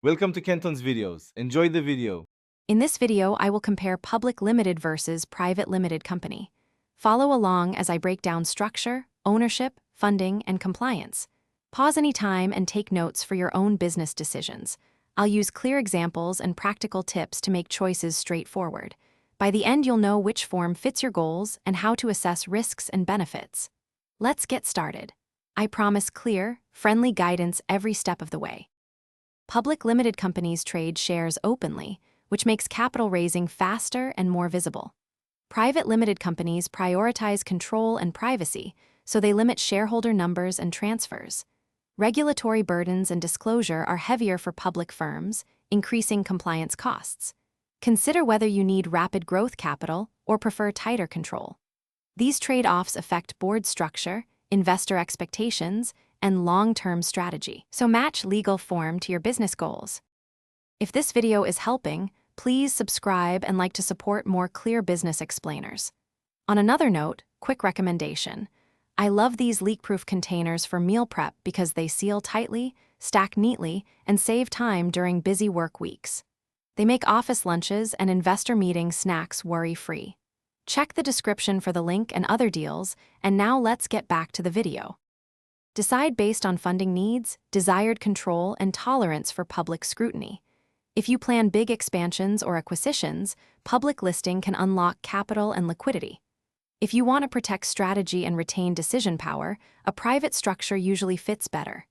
Welcome to Kenton's videos. Enjoy the video. In this video, I will compare public limited versus private limited company. Follow along as I break down structure, ownership, funding, and compliance. Pause anytime and take notes for your own business decisions. I'll use clear examples and practical tips to make choices straightforward. By the end, you'll know which form fits your goals and how to assess risks and benefits. Let's get started. I promise clear, friendly guidance every step of the way. Public limited companies trade shares openly, which makes capital raising faster and more visible. Private limited companies prioritize control and privacy, so they limit shareholder numbers and transfers. Regulatory burdens and disclosure are heavier for public firms, increasing compliance costs. Consider whether you need rapid growth capital or prefer tighter control. These trade-offs affect board structure, investor expectations, and long-term strategy. So match legal form to your business goals. If this video is helping, please subscribe and like to support more clear business explainers. On another note, quick recommendation. I love these leak-proof containers for meal prep because they seal tightly, stack neatly, and save time during busy work weeks. They make office lunches and investor meeting snacks worry-free. Check the description for the link and other deals, and now let's get back to the video. Decide based on funding needs, desired control, and tolerance for public scrutiny. If you plan big expansions or acquisitions, public listing can unlock capital and liquidity. If you want to protect strategy and retain decision power, a private structure usually fits better.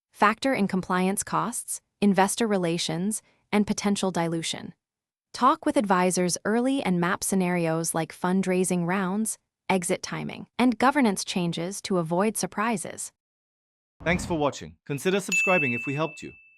Factor in compliance costs, investor relations, and potential dilution. Talk with advisors early and map scenarios like fundraising rounds, exit timing, and governance changes to avoid surprises. Thanks for watching. Consider subscribing if we helped you.